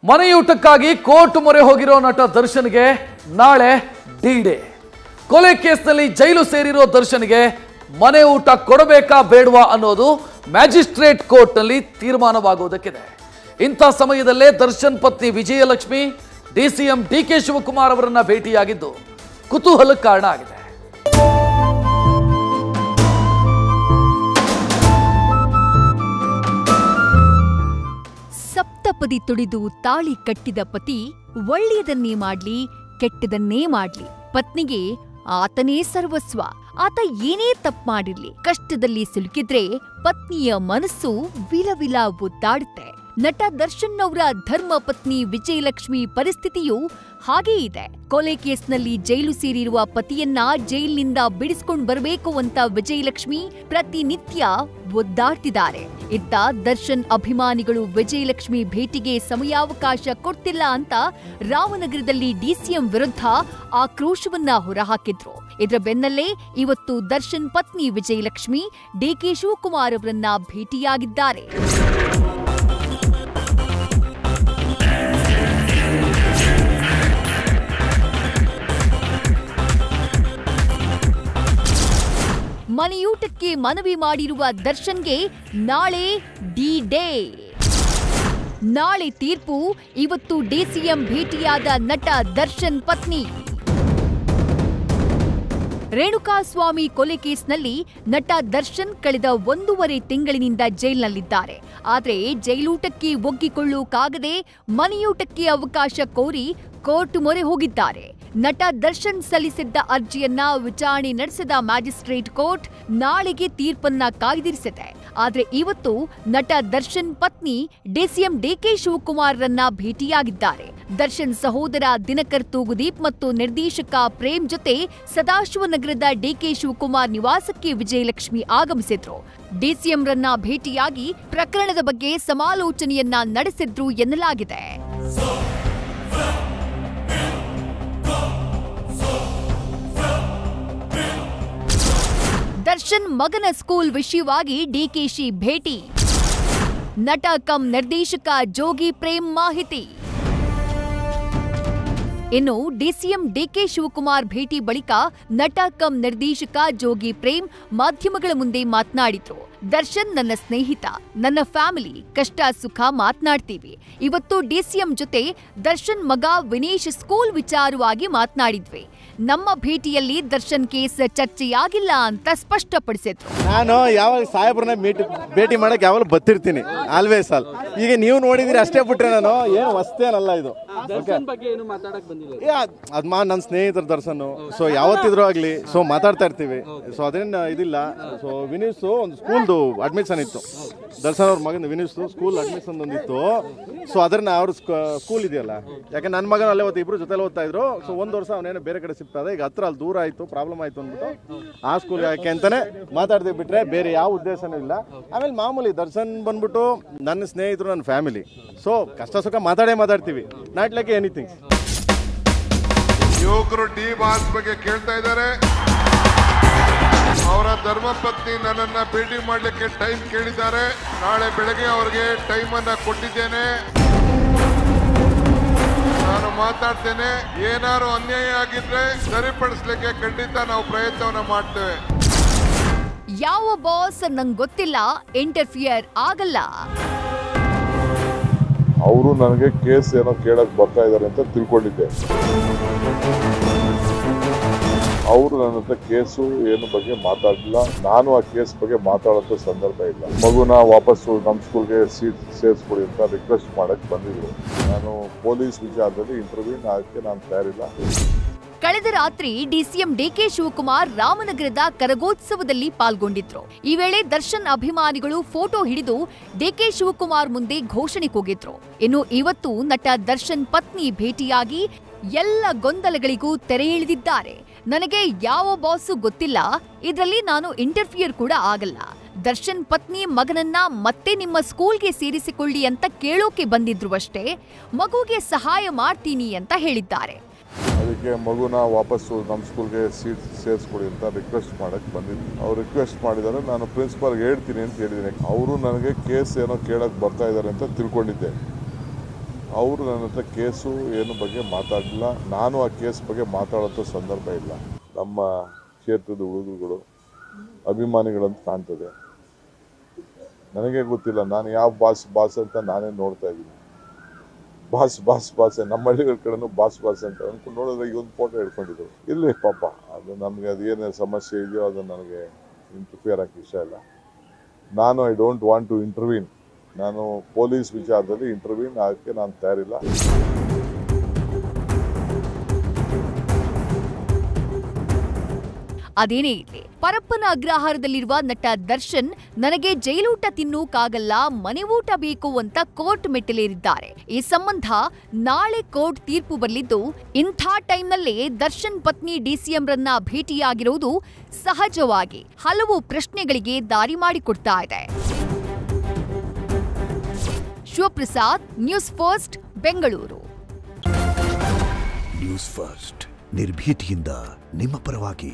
ಮನೆಯೂಟಕ್ಕಾಗಿ court ಮೊರೆ ಹೋಗಿರೋ ನಟ ದರ್ಶನ್ಗೆ ನಾಳೆ ಡಿ-ಡೇ. ಕೊಲೆ ಕೇಸ್ನಲ್ಲಿ ಜೈಲು ಸೇರಿರೋ ದರ್ಶನ್ಗೆ ಮನೆ ಊಟ ಕೊಡಬೇಕಾ ಬೇಡವಾ ಅನ್ನೋದು ಮ್ಯಾಜಿಸ್ಟ್ರೇಟ್ ಕೋರ್ಟ್ನಲ್ಲಿ ತೀರ್ಮಾನವಾಗುವುದಕ್ಕಿದೆ. ಇಂಥ ಸಮಯದಲ್ಲೇ ದರ್ಶನ್ ಪತ್ನಿ ವಿಜಯಲಕ್ಷ್ಮಿ ಡಿಸಿಎಂ ಡಿ.ಕೆ. ಶಿವಕುಮಾರ್ ಅವರನ್ನ ಭೇಟಿಯಾಗಿದ್ದು ಕುತೂಹಲಕ್ಕೆ ಕಾರಣ ಆಗಿದೆ. ಸಪ್ತಪದಿ ತುಡಿದು ತಾಳಿ ಕಟ್ಟಿದ ಪತಿ ಒಳ್ಳೆಯದನ್ನೇ ಮಾಡ್ಲಿ ಕೆಟ್ಟದನ್ನೇ ಮಾಡ್ಲಿ ಪತ್ನಿಗೆ ಆತನೇ ಸರ್ವಸ್ವ. ಆತ ಏನೇ ತಪ್ಪು ಮಾಡಿರ್ಲಿ, ಕಷ್ಟದಲ್ಲಿ ಸಿಲುಕಿದ್ರೆ ಪತ್ನಿಯ ಮನಸ್ಸು ವಿಲವಿಲ ಒದ್ದಾಡುತ್ತೆ. ನಟ ದರ್ಶನ್ ಅವರ ಧರ್ಮ ಪತ್ನಿ ವಿಜಯಲಕ್ಷ್ಮಿ ಪರಿಸ್ಥಿತಿಯೂ ಹಾಗೇ ಇದೆ. ಕೊಲೆ ಕೇಸ್ನಲ್ಲಿ ಜೈಲು ಸೇರಿರುವ ಪತಿಯನ್ನ ಜೈಲಿನಿಂದ ಬಿಡಿಸಿಕೊಂಡು ಬರಬೇಕು ಅಂತ ವಿಜಯಲಕ್ಷ್ಮಿ ಪ್ರತಿನಿತ್ಯ ಒದ್ದಾಡ್ತಿದ್ದಾರೆ. ಇತ್ತ ದರ್ಶನ್ ಅಭಿಮಾನಿಗಳು ವಿಜಯಲಕ್ಷ್ಮಿ ಭೇಟಿಗೆ ಸಮಯಾವಕಾಶ ಕೊಡ್ತಿಲ್ಲ ಅಂತ ರಾಮನಗರದಲ್ಲಿ ಡಿಸಿಎಂ ವಿರುದ್ಧ ಆಕ್ರೋಶವನ್ನ ಹೊರಹಾಕಿದ್ರು. ಇದರ ಬೆನ್ನಲ್ಲೇ ಇವತ್ತು ದರ್ಶನ್ ಪತ್ನಿ ವಿಜಯಲಕ್ಷ್ಮಿ ಡಿ.ಕೆ. ಶಿವಕುಮಾರ್ ಅವರನ್ನ ಭೇಟಿಯಾಗಿದ್ದಾರೆ. ಮನೆಯೂಟಕ್ಕೆ ಮನವಿ ಮಾಡಿರುವ ದರ್ಶನ್ಗೆ ನಾಳೆ ಡಿ-ಡೇ. ನಾಳೆ ತೀರ್ಪು. ಇವತ್ತು ಡಿಸಿಎಂ ಭೇಟಿಯಾದ ನಟ ದರ್ಶನ್ ಪತ್ನಿ. ರೇಣುಕಾಸ್ವಾಮಿ ಕೊಲೆ ಕೇಸ್ನಲ್ಲಿ ನಟ ದರ್ಶನ್ ಕಳೆದ 1.5 ತಿಂಗಳಿನಿಂದ ಜೈಲಿನಲ್ಲಿದ್ದಾರೆ. ಆದರೆ ಜೈಲೂಟಕ್ಕೆ ಒಗ್ಗಿಕೊಳ್ಳೋಕಾಗದೆ ಮನೆಯೂಟಕ್ಕೆ ಅವಕಾಶ ಕೋರಿ ಕೋರ್ಟ್ ಮೊರೆ ಹೋಗಿದ್ದಾರೆ. ನಟ ದರ್ಶನ್ ಸಲ್ಲಿಸಿದ್ದ ಅರ್ಜಿಯನ್ನ ವಿಚಾರಣೆ ನಡೆಸಿದ ಮ್ಯಾಜಿಸ್ಟ್ರೇಟ್ ಕೋರ್ಟ್ ನಾಳೆಗೆ ತೀರ್ಪನ್ನ ಕಾಯ್ದಿರಿಸಿದೆ. ಆದ್ರೆ ಇವತ್ತು ನಟ ದರ್ಶನ್ ಪತ್ನಿ ಡಿಸಿಎಂ ಡಿ.ಕೆ. ಶಿವಕುಮಾರ್ರನ್ನ ಭೇಟಿಯಾಗಿದ್ದಾರೆ. ದರ್ಶನ್ ಸಹೋದರ ದಿನಕರ್ ತೂಗುದೀಪ್ ಮತ್ತು ನಿರ್ದೇಶಕ ಪ್ರೇಮ್ ಜೊತೆ ಸದಾಶಿವನಗರದ ಡಿ.ಕೆ. ಶಿವಕುಮಾರ್ ನಿವಾಸಕ್ಕೆ ವಿಜಯಲಕ್ಷ್ಮಿ ಆಗಮಿಸಿದ್ರು. ಡಿಸಿಎಂರನ್ನ ಭೇಟಿಯಾಗಿ ಪ್ರಕರಣದ ಬಗ್ಗೆ ಸಮಾಲೋಚನೆಯನ್ನ ನಡೆಸಿದ್ರು ಎನ್ನಲಾಗಿದೆ. ದರ್ಶನ್ ಮಗನ ಸ್ಕೂಲ್ ವಿಷಯವಾಗಿ ಡಿಕೆಶಿ ಭೇಟಿ. ನಟ ಕಂ ನಿರ್ದೇಶಕ ಜೋಗಿ ಪ್ರೇಮ್ ಮಾಹಿತಿ. ಇನ್ನು ಡಿಸಿಎಂ ಡಿ.ಕೆ. ಶಿವಕುಮಾರ್ ಭೇಟಿ ಬಳಿಕ ನಟ ಕಂ ನಿರ್ದೇಶಕ ಜೋಗಿ ಪ್ರೇಮ್ ಮಾಧ್ಯಮಗಳ ಮುಂದೆ ಮಾತನಾಡಿದ್ರು. ದರ್ಶನ್ ನನ್ನ ಸ್ನೇಹಿತ, ನನ್ನ ಫ್ಯಾಮಿಲಿ, ಕಷ್ಟ ಸುಖ ಮಾತನಾಡ್ತೀವಿ. ಇವತ್ತು ಡಿಸಿಎಂ ಜೊತೆ ದರ್ಶನ್ ಮಗ ವಿನೇಶ್ ಸ್ಕೂಲ್ ವಿಚಾರವಾಗಿ ಮಾತನಾಡಿದ್ವಿ. ನಮ್ಮ ಭೇಟಿಯಲ್ಲಿ ದರ್ಶನ್ ಕೇಸ್ ಚರ್ಚೆಯಾಗಿಲ್ಲ ಅಂತ ಸ್ಪಷ್ಟಪಡಿಸಿದ್ರು. ನಾನು ಯಾವಾಗ ಸಾಹೇಬ್ರನ್ನ ಭೇಟಿ ಮಾಡಕ್ಕೆ ಯಾವಾಗ ಬರ್ತಿರ್ತೀನಿ, ಆಲ್ವೇಸ್ ಅಲ್. ಈಗ ನೀವು ನೋಡಿದ್ರಿ ಅಷ್ಟೇ ಬಿಟ್ರೆ ನಾನು ಏನು ಹೊಸ್ತೇನಲ್ಲ ಇದು. ಅದ್ ನನ್ನ ಸ್ನೇಹಿತರು ದರ್ಶನ್, ಸೊ ಯಾವತ್ತಿದ್ರು ಆಗ್ಲಿ ಸೊ ಮಾತಾಡ್ತಾ ಇರ್ತೀವಿ. ಸೊ ಅದೇನು ಇದಿಲ್ಲ. ಸೊ ವಿನೀಶ್ ಒಂದು ಸ್ಕೂಲ್ದು ಅಡ್ಮಿಷನ್ ಇತ್ತು, ದರ್ಶನ್ ಅವ್ರ ಮಗನ ವಿನೀಶ್ ಸ್ಕೂಲ್ ಅಡ್ಮಿಷನ್ ಒಂದಿತ್ತು. ಸೊ ಅದನ್ನ ಅವ್ರ ಸ್ಕೂಲ್ ಇದೆಯಲ್ಲ, ಯಾಕೆ ನನ್ನ ಮಗನ ಅಲ್ಲೇ ಇಬ್ರು ಜೊತೆ ಓದ್ತಾ ಇದ್ರು. ಸೊ 1 ವರ್ಷ ಅವನೇನೋ ಬೇರೆ ಕಡೆ ಶಿಫ್ಟ್ ಆದ, ಈಗ ಹತ್ರ ಅಲ್ಲಿ ದೂರ ಆಯ್ತು, ಪ್ರಾಬ್ಲಮ್ ಆಯ್ತು ಅಂದ್ಬಿಟ್ಟು ಆ ಸ್ಕೂಲ್ ಯಾಕೆ ಅಂತಾನೆ ಮಾತಾಡ್ತೀವಿ ಬಿಟ್ರೆ ಬೇರೆ ಯಾವ ಉದ್ದೇಶನೂ ಇಲ್ಲ. ಆಮೇಲೆ ಮಾಮೂಲಿ ದರ್ಶನ್ ಬಂದ್ಬಿಟ್ಟು ನನ್ನ ಸ್ನೇಹಿತರು, ನನ್ನ ಫ್ಯಾಮಿಲಿ. ಸೊ ಕಷ್ಟ ಸುಖ ಮಾತಾಡ್ತೀವಿ, ನಾಟ್ ಲೈಕ್ ಎನಿಥಿಂಗ್. ಯುವಕರು ಡಿ ಬಾಸ್ ಬಗ್ಗೆ ಕೇಳ್ತಾ ಇದ್ದಾರೆ. ಅವರ ಧರ್ಮಪತ್ನಿ ನನ್ನನ್ನ ಭೇಟಿ ಮಾಡಲಿಕ್ಕೆ ಟೈಮ್ ಕೇಳಿದ್ದಾರೆ. ನಾಳೆ ಬೆಳಗ್ಗೆ ಅವರಿಗೆ ಟೈಮ್ ಅನ್ನ ಕೊಟ್ಟಿದ್ದೇನೆ. ನಾನು ಮಾತಾಡ್ತೇನೆ. ಏನಾದ್ರು ಅನ್ಯಾಯ ಆಗಿದ್ರೆ ಸರಿಪಡಿಸ್ಲಿಕ್ಕೆ ಖಂಡಿತ ನಾವು ಪ್ರಯತ್ನವನ್ನ ಮಾಡ್ತೇವೆ. ಯಾವ ಬಾಸ್ ನಂಗೆ ಗೊತ್ತಿಲ್ಲ, ಇಂಟರ್ಫಿಯರ್ ಆಗಲ್ಲ. ಅವರು ನನಗೆ ಕೇಸ್ ಏನೋ ಕೇಳಕ್ ಬರ್ತಾ ಇದ್ದಾರೆ ಅಂತ ತಿಳ್ಕೊಂಡಿದ್ದೆ. ಅವರು ನನ್ನ ಹತ್ರ ಕೇಸು ಏನು ಬಗ್ಗೆ ಮಾತಾಡಲಿಲ್ಲ. ನಾನು ಆ ಕೇಸ್ ಬಗ್ಗೆ ಮಾತಾಡೋ ಸಂದರ್ಭ ಇಲ್ಲ. ಮಗುನ ವಾಪಸ್ಸು ನಮ್ಮ ಸ್ಕೂಲ್ಗೆ ಸೀಟ್ ಸೇರಿಸ್ಕೊಡಿ ಅಂತ ರಿಕ್ವೆಸ್ಟ್ ಮಾಡಕ್ ಬಂದಿದ್ರು. ನಾನು ಪೊಲೀಸ್ ವಿಚಾರದಲ್ಲಿ ಇಂಟರ್ವ್ಯೂ ಆಗಕ್ಕೆ ನಾನು ತಯಾರಿಲ್ಲ. ಕಳೆದ ರಾತ್ರಿ ಡಿಸಿಎಂ ಡಿ.ಕೆ. ಶಿವಕುಮಾರ್ ರಾಮನಗರದ ಕರಗೋತ್ಸವದಲ್ಲಿ ಪಾಲ್ಗೊಂಡಿದ್ರು. ಈ ವೇಳೆ ದರ್ಶನ್ ಅಭಿಮಾನಿಗಳು ಫೋಟೋ ಹಿಡಿದು ಡಿ.ಕೆ. ಶಿವಕುಮಾರ್ ಮುಂದೆ ಘೋಷಣೆ ಕೂಗಿದ್ರು. ಇನ್ನು ಇವತ್ತು ನಟ ದರ್ಶನ್ ಪತ್ನಿ ಭೇಟಿಯಾಗಿ ಎಲ್ಲ ಗೊಂದಲಗಳಿಗೂ ತೆರೆ ಎಳೆದಿದ್ದಾರೆ. ನನಗೆ ಯಾವ ಬಾಸು ಗೊತ್ತಿಲ್ಲ, ಇದರಲ್ಲಿ ನಾನು ಇಂಟರ್ಫಿಯರ್ ಕೂಡ ಆಗಲ್ಲ. ದರ್ಶನ್ ಪತ್ನಿ ಮಗನನ್ನ ಮತ್ತೆ ನಿಮ್ಮ ಸ್ಕೂಲ್ಗೆ ಸೇರಿಸಿಕೊಳ್ಳಿ ಅಂತ ಕೇಳೋಕೆ ಬಂದಿದ್ರು ಅಷ್ಟೇ. ಮಗುಗೆ ಸಹಾಯ ಮಾಡ್ತೀನಿ ಅಂತ ಹೇಳಿದ್ದಾರೆ. ಅದಕ್ಕೆ ಮಗುನ ವಾಪಸ್ಸು ನಮ್ಮ ಸ್ಕೂಲ್ಗೆ ಸೀಟ್ ಸೇರಿಸ್ಕೊಡಿ ಅಂತ ರಿಕ್ವೆಸ್ಟ್ ಮಾಡಕ್ಕೆ ಬಂದಿದ್ದೆ. ಅವ್ರು ರಿಕ್ವೆಸ್ಟ್ ಮಾಡಿದ್ದಾರೆ, ನಾನು ಪ್ರಿನ್ಸಿಪಾಲ್ಗೆ ಹೇಳ್ತೀನಿ ಅಂತ ಹೇಳಿದ್ದೀನಿ. ಅವರು ನನಗೆ ಕೇಸ್ ಏನೋ ಕೇಳಕ್ಕೆ ಬರ್ತಾ ಇದ್ದಾರೆ ಅಂತ ತಿಳ್ಕೊಂಡಿದ್ದೆ. ಅವರು ನನ್ನ ಹತ್ರ ಕೇಸು ಏನು ಬಗ್ಗೆ ಮಾತಾಡಲಿಲ್ಲ. ನಾನು ಆ ಕೇಸ್ ಬಗ್ಗೆ ಮಾತಾಡೋಂಥ ಸಂದರ್ಭ ಇಲ್ಲ. ನಮ್ಮ ಕ್ಷೇತ್ರದ ಹುಡುಗರುಗಳು ಅಭಿಮಾನಿಗಳಂತ ಕಾಣ್ತದೆ. ನನಗೆ ಗೊತ್ತಿಲ್ಲ ನಾನು ಯಾವ ಬಾಸ್ ಅಂತ ನಾನೇ ನೋಡ್ತಾ ಇದ್ದೀನಿ. ಬಾಸ್ ನಮ್ಮ ಹಳ್ಳಿಗಳ ಕಡೆನೂ ಬಾಸ್ ಅಂತ ಅನ್ಕೊಂಡು ನೋಡಿದ್ರೆ ಈ ಒಂದು ಫೋಟೋ ಹಿಡ್ಕೊಂಡಿದ್ರು. ಇಲ್ಲಿ ಪಾಪ ಅದು ನಮಗೆ ಅದೇನೇ ಸಮಸ್ಯೆ ಇದೆಯೋ ಅದು ನನಗೆ ಇಂಟರ್ಫಿಯರ್ ಆಗಿ ಇಷ್ಟ ಇಲ್ಲ. ನಾನು ಐ ಡೋಂಟ್ ವಾಂಟ್ ಟು ಇಂಟರ್ವ್ಯೂನ್. ನಾನು ಪೊಲೀಸ್ ವಿಚಾರದಲ್ಲಿ ಇಂಟರ್ವ್ಯೂನ್ ಆಗಕ್ಕೆ ನಾನು ತಯಾರಿಲ್ಲ. ಅದೇನೇ ಇರಲಿ, ಪರಪ್ಪನ ಅಗ್ರಹಾರದಲ್ಲಿರುವ ನಟ ದರ್ಶನ್ ನನಗೆ ಜೈಲೂಟ ತಿನ್ನೋಕ್ಕಾಗಲ್ಲ, ಮನೆ ಊಟ ಬೇಕು ಅಂತ ಕೋರ್ಟ್ ಮೆಟ್ಟಿಲೇರಿದ್ದಾರೆ. ಈ ಸಂಬಂಧ ನಾಳೆ ಕೋರ್ಟ್ ತೀರ್ಪು ಬರಲಿದ್ದು, ಇಂಥ ಟೈಮ್ನಲ್ಲೇ ದರ್ಶನ್ ಪತ್ನಿ ಡಿಸಿಎಂರನ್ನ ಭೇಟಿಯಾಗಿರುವುದು ಸಹಜವಾಗಿ ಹಲವು ಪ್ರಶ್ನೆಗಳಿಗೆ ದಾರಿ ಮಾಡಿಕೊಡ್ತಾ ಇದೆ. Shivaprasad, news first, Bengaluru. News first ನಿರ್ಭೀತಿಯಿಂದ ನಿಮ್ಮ ಪರವಾಗಿ.